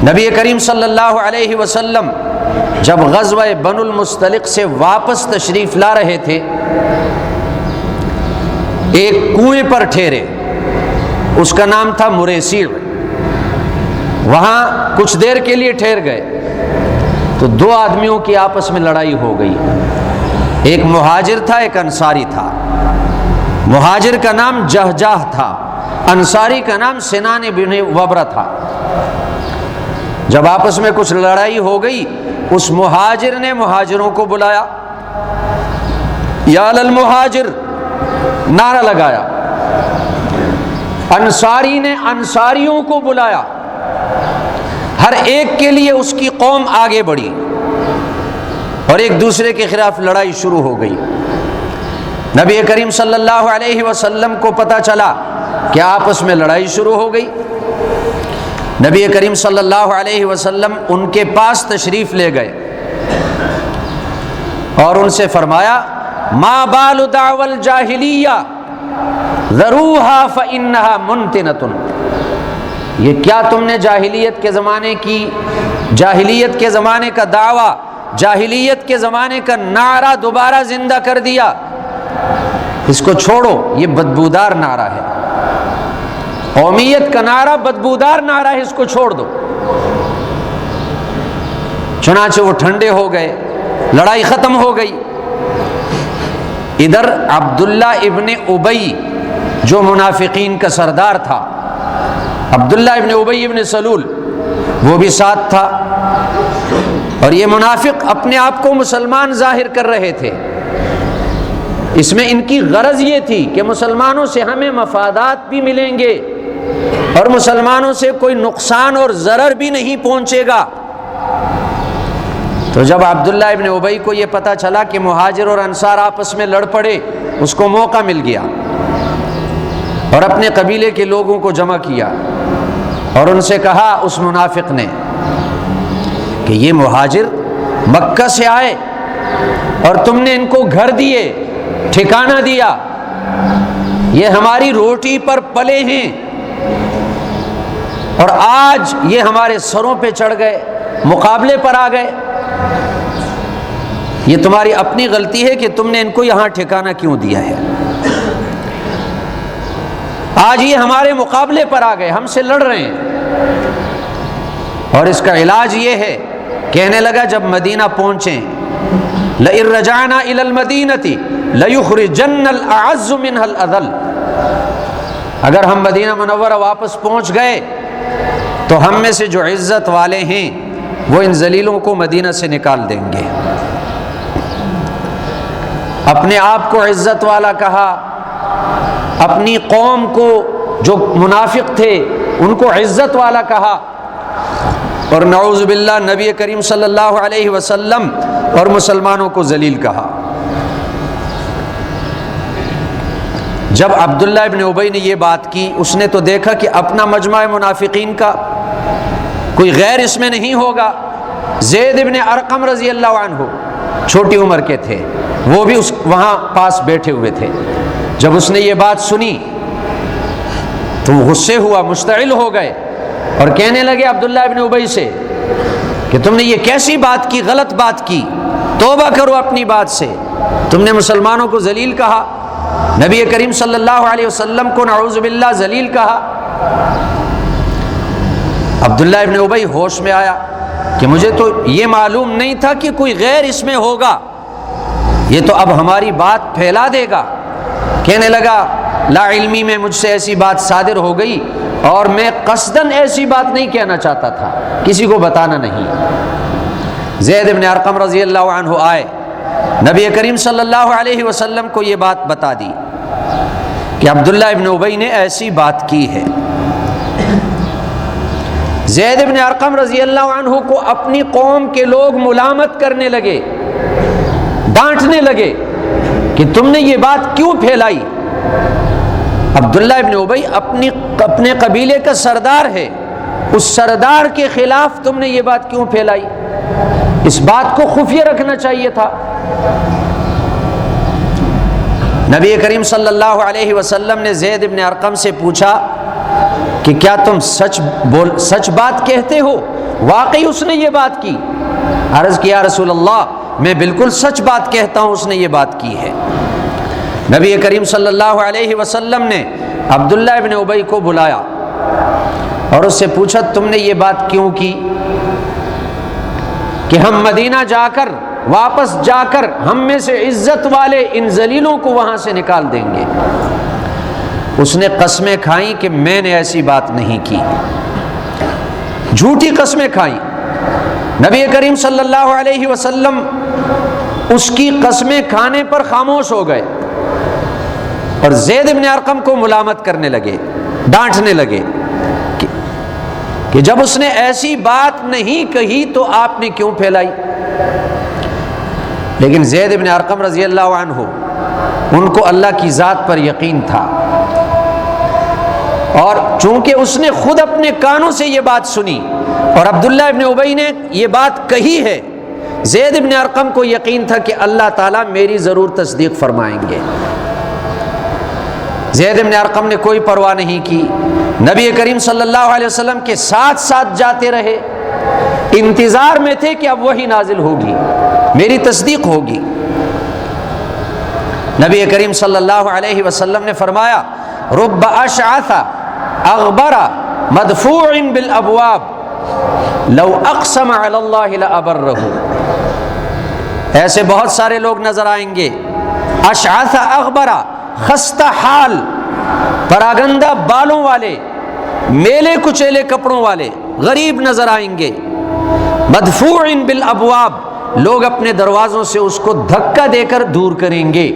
نبی کریم صلی اللہ علیہ وسلم جب غزوہ بنو المصطلق سے واپس تشریف لا رہے تھے، ایک کنویں پر ٹھہرے، اس کا نام تھا مریسیع۔ وہاں کچھ دیر کے لیے ٹھہر گئے تو دو آدمیوں کی آپس میں لڑائی ہو گئی، ایک مہاجر تھا، ایک انصاری تھا۔ مہاجر کا نام جہجاہ تھا، انصاری کا نام سنان بن وبرہ تھا۔ جب آپس میں کچھ لڑائی ہو گئی، اس مہاجر نے مہاجروں کو بلایا، یا للمہاجر نعرہ لگایا۔ انصاری نے انصاریوں کو بلایا، ہر ایک کے لیے اس کی قوم آگے بڑھی اور ایک دوسرے کے خلاف لڑائی شروع ہو گئی۔ نبی کریم صلی اللہ علیہ وسلم کو پتہ چلا کہ آپس میں لڑائی شروع ہو گئی۔ نبی کریم صلی اللہ علیہ وسلم ان کے پاس تشریف لے گئے اور ان سے فرمایا، ما بال دعوی الجاہلیہ ذروھا فانھا منتنۃ۔ یہ کیا تم نے جاہلیت کے زمانے کا دعویٰ، جاہلیت کے زمانے کا نعرہ دوبارہ زندہ کر دیا؟ اس کو چھوڑو، یہ بدبودار نعرہ ہے، قومیت کا نعرہ بدبودار نعرہ ہے، اس کو چھوڑ دو۔ چنانچہ وہ ٹھنڈے ہو گئے، لڑائی ختم ہو گئی۔ ادھر عبداللہ ابن ابی جو منافقین کا سردار تھا، عبداللہ ابن ابی ابن سلول، وہ بھی ساتھ تھا، اور یہ منافق اپنے آپ کو مسلمان ظاہر کر رہے تھے۔ اس میں ان کی غرض یہ تھی کہ مسلمانوں سے ہمیں مفادات بھی ملیں گے اور مسلمانوں سے کوئی نقصان اور ضرر بھی نہیں پہنچے گا۔ تو جب عبداللہ ابن ابی کو یہ پتہ چلا کہ مہاجر اور انصار آپس میں لڑ پڑے، اس کو موقع مل گیا اور اپنے قبیلے کے لوگوں کو جمع کیا اور ان سے کہا، اس منافق نے، کہ یہ مہاجر مکہ سے آئے اور تم نے ان کو گھر دیے، ٹھکانہ دیا، یہ ہماری روٹی پر پلے ہیں اور آج یہ ہمارے سروں پہ چڑھ گئے، مقابلے پر آ گئے۔ یہ تمہاری اپنی غلطی ہے کہ تم نے ان کو یہاں ٹھکانہ کیوں دیا ہے۔ آج یہ ہمارے مقابلے پر آ گئے، ہم سے لڑ رہے ہیں، اور اس کا علاج یہ ہے، کہنے لگا جب مدینہ پہنچیں، لئن رجعنا الى المدینة لیخرجن الاعز منها الاذل، اگر ہم مدینہ منورہ واپس پہنچ گئے تو ہم میں سے جو عزت والے ہیں وہ ان ذلیلوں کو مدینہ سے نکال دیں گے۔ اپنے آپ کو عزت والا کہا، اپنی قوم کو جو منافق تھے ان کو عزت والا کہا، اور نعوذ باللہ نبی کریم صلی اللہ علیہ وسلم اور مسلمانوں کو ذلیل کہا۔ جب عبداللہ ابن ابی نے یہ بات کی، اس نے تو دیکھا کہ اپنا مجمع منافقین کا کوئی غیر اس میں نہیں ہوگا۔ زید ابن ارقم رضی اللہ عنہ چھوٹی عمر کے تھے، وہ بھی وہاں پاس بیٹھے ہوئے تھے۔ جب اس نے یہ بات سنی تو وہ غصے ہوا، مشتعل ہو گئے اور کہنے لگے عبداللہ ابن ابی سے کہ تم نے یہ کیسی بات کی، غلط بات کی، توبہ کرو اپنی بات سے، تم نے مسلمانوں کو ذلیل کہا، نبی کریم صلی اللہ علیہ وسلم کو نعوذ باللہ ذلیل کہا۔ عبداللہ ابن ابی ہوش میں آیا کہ مجھے تو یہ معلوم نہیں تھا کہ کوئی غیر اس میں ہوگا، یہ تو اب ہماری بات پھیلا دے گا۔ کہنے لگا لا علمی میں مجھ سے ایسی بات صادر ہو گئی اور میں قصداً ایسی بات نہیں کہنا چاہتا تھا، کسی کو بتانا نہیں۔ زید ابن ارقم رضی اللہ عنہ آئے، نبی کریم صلی اللہ علیہ وسلم کو یہ بات بتا دی کہ عبداللہ ابن ابی نے ایسی بات کی ہے۔ زید ابن ارقم رضی اللہ عنہ کو اپنی قوم کے لوگ ملامت کرنے لگے، ڈانٹنے لگے کہ تم نے یہ بات کیوں پھیلائی؟ عبداللہ ابن ابی اپنے قبیلے کا سردار ہے، اس سردار کے خلاف تم نے یہ بات کیوں پھیلائی؟ اس بات کو خفیہ رکھنا چاہیے تھا۔ نبی کریم صلی اللہ علیہ وسلم نے زید ابن ارقم سے پوچھا کہ کیا تم سچ بات کہتے ہو؟ واقعی اس نے یہ بات کی؟ عرض کیا رسول اللہ میں بالکل سچ بات کہتا ہوں، اس نے یہ بات کی ہے۔ نبی کریم صلی اللہ علیہ وسلم نے عبداللہ ابن ابی کو بلایا اور اس سے پوچھا تم نے یہ بات کیوں کی کہ ہم مدینہ جا کر واپس جا کر ہم میں سے عزت والے ان ذلیلوں کو وہاں سے نکال دیں گے؟ اس نے قسمیں کھائیں کہ میں نے ایسی بات نہیں کی، جھوٹی قسمیں کھائیں۔ نبی کریم صلی اللہ علیہ وسلم اس کی قسمیں کھانے پر خاموش ہو گئے اور زید بن ارقم کو ملامت کرنے لگے، ڈانٹنے لگے کہ جب اس نے ایسی بات نہیں کہی تو آپ نے کیوں پھیلائی؟ لیکن زید بن ارقم رضی اللہ عنہ ان کو اللہ کی ذات پر یقین تھا، اور چونکہ اس نے خود اپنے کانوں سے یہ بات سنی اور عبداللہ ابن ابی نے یہ بات کہی ہے، زید بن ارقم کو یقین تھا کہ اللہ تعالیٰ میری ضرور تصدیق فرمائیں گے۔ زید بن ارقم نے کوئی پرواہ نہیں کی، نبی کریم صلی اللہ علیہ وسلم کے ساتھ ساتھ جاتے رہے، انتظار میں تھے کہ اب وحی نازل ہوگی، میری تصدیق ہوگی۔ نبی کریم صلی اللہ علیہ وسلم نے فرمایا رب اشعث اغبر مدفوع بالابواب لو اقسم علی اللہ لابرہ، ایسے بہت سارے لوگ نظر آئیں گے، اشعث اغبر، خستہ حال، پراگندہ بالوں والے، میلے کچیلے کپڑوں والے غریب نظر آئیں گے، مدفوع بالابواب، لوگ اپنے دروازوں سے اس کو دھکا دے کر دور کریں گے،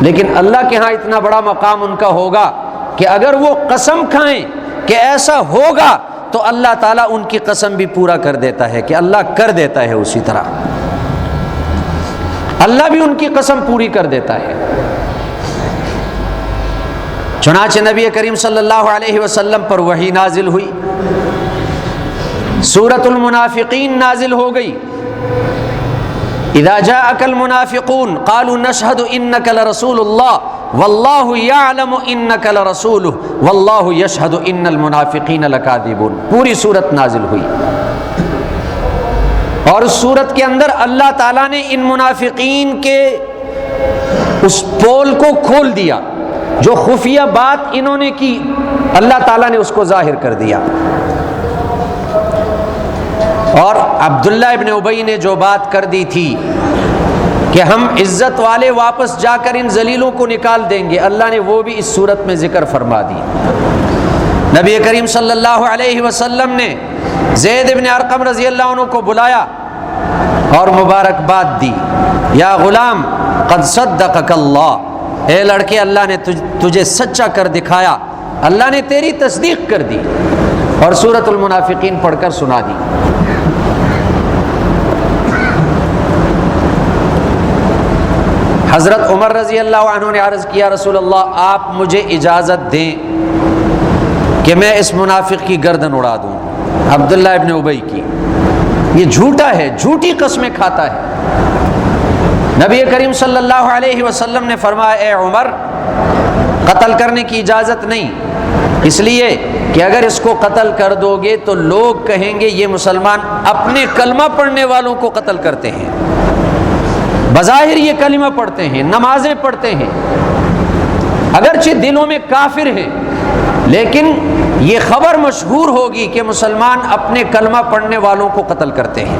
لیکن اللہ کے ہاں اتنا بڑا مقام ان کا ہوگا کہ اگر وہ قسم کھائیں کہ ایسا ہوگا تو اللہ تعالیٰ ان کی قسم بھی پورا کر دیتا ہے، کہ اللہ کر دیتا ہے، اسی طرح اللہ بھی ان کی قسم پوری کر دیتا ہے۔ چنانچہ نبی کریم صلی اللہ علیہ وسلم پر وحی نازل ہوئی، سورۃ المنافقین نازل ہو گئی، اذا جاءك المنافقون قالوا نشهد انك لرسول الله والله يعلم انك لرسوله والله يشهد ان المنافقين لكاذبون، پوری سورت نازل ہوئی، اور اس سورت کے اندر اللہ تعالیٰ نے ان منافقین کے اس پول کو کھول دیا، جو خفیہ بات انہوں نے کی اللہ تعالیٰ نے اس کو ظاہر کر دیا۔ اور عبداللہ ابن ابی نے جو بات کر دی تھی کہ ہم عزت والے واپس جا کر ان ذلیلوں کو نکال دیں گے، اللہ نے وہ بھی اس صورت میں ذکر فرما دی۔ نبی کریم صلی اللہ علیہ وسلم نے زید بن ارقم رضی اللہ عنہ کو بلایا اور مبارکباد دی، یا غلام قد صدقک اللہ، اے لڑکے اللہ نے تجھے سچا کر دکھایا، اللہ نے تیری تصدیق کر دی، اور سورۃ المنافقین پڑھ کر سنا دی۔ حضرت عمر رضی اللہ عنہ نے عرض کیا رسول اللہ آپ مجھے اجازت دیں کہ میں اس منافق کی گردن اڑا دوں، عبداللہ ابن ابی کی، یہ جھوٹا ہے، جھوٹی قسمیں کھاتا ہے۔ نبی کریم صلی اللہ علیہ وسلم نے فرمایا اے عمر قتل کرنے کی اجازت نہیں، اس لیے کہ اگر اس کو قتل کر دو گے تو لوگ کہیں گے یہ مسلمان اپنے کلمہ پڑھنے والوں کو قتل کرتے ہیں، بظاہر یہ کلمہ پڑھتے ہیں، نمازیں پڑھتے ہیں، اگرچہ دلوں میں کافر ہیں، لیکن یہ خبر مشہور ہوگی کہ مسلمان اپنے کلمہ پڑھنے والوں کو قتل کرتے ہیں،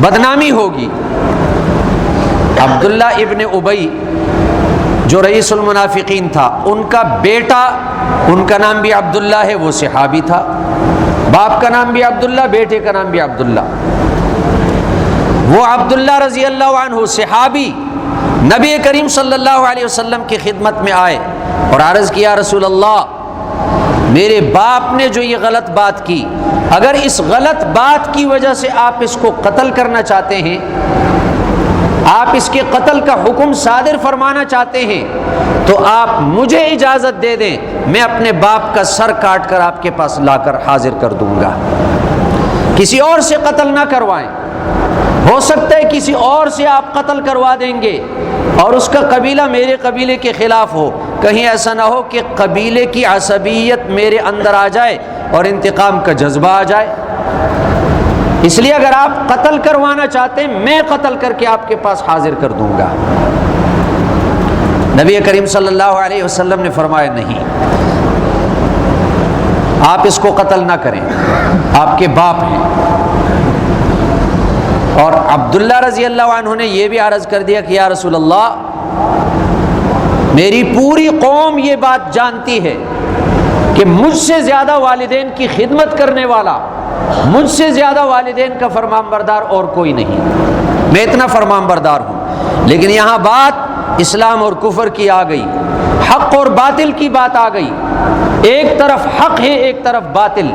بدنامی ہوگی۔ عبداللہ ابن ابی جو رئیس المنافقین تھا، ان کا بیٹا، ان کا نام بھی عبداللہ ہے، وہ صحابی تھا، باپ کا نام بھی عبداللہ، بیٹے کا نام بھی عبداللہ۔ وہ عبداللہ رضی اللہ عنہ صحابی نبی کریم صلی اللہ علیہ وسلم کی خدمت میں آئے اور عرض کیا رسول اللہ میرے باپ نے جو یہ غلط بات کی، اگر اس غلط بات کی وجہ سے آپ اس کو قتل کرنا چاہتے ہیں، آپ اس کے قتل کا حکم صادر فرمانا چاہتے ہیں، تو آپ مجھے اجازت دے دیں، میں اپنے باپ کا سر کاٹ کر آپ کے پاس لا کر حاضر کر دوں گا، کسی اور سے قتل نہ کروائیں، ہو سکتا ہے کسی اور سے آپ قتل کروا دیں گے اور اس کا قبیلہ میرے قبیلے کے خلاف ہو، کہیں ایسا نہ ہو کہ قبیلے کی عصبیت میرے اندر آ جائے اور انتقام کا جذبہ آ جائے. اس لیے اگر آپ قتل کروانا چاہتے ہیں میں قتل کر کے آپ کے پاس حاضر کر دوں گا. نبی کریم صلی اللہ علیہ وسلم نے فرمایا نہیں، آپ اس کو قتل نہ کریں، آپ کے باپ ہیں. اور عبداللہ رضی اللہ عنہ نے یہ بھی عرض کر دیا کہ یا رسول اللہ، میری پوری قوم یہ بات جانتی ہے کہ مجھ سے زیادہ والدین کی خدمت کرنے والا، مجھ سے زیادہ والدین کا فرمان بردار اور کوئی نہیں، میں اتنا فرمان بردار ہوں. لیکن یہاں بات اسلام اور کفر کی آ گئی، حق اور باطل کی بات آ گئی. ایک طرف حق ہے، ایک طرف باطل.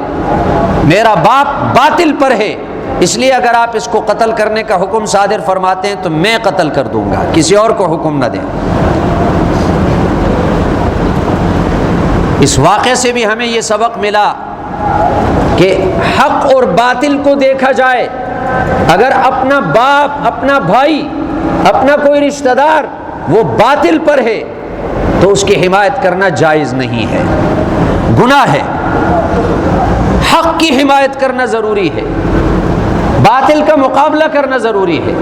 میرا باپ باطل پر ہے، اس لیے اگر آپ اس کو قتل کرنے کا حکم صادر فرماتے ہیں تو میں قتل کر دوں گا، کسی اور کو حکم نہ دیں. اس واقعے سے بھی ہمیں یہ سبق ملا کہ حق اور باطل کو دیکھا جائے. اگر اپنا باپ، اپنا بھائی، اپنا کوئی رشتہ دار وہ باطل پر ہے تو اس کی حمایت کرنا جائز نہیں ہے، گناہ ہے. حق کی حمایت کرنا ضروری ہے، باطل کا مقابلہ کرنا ضروری ہے.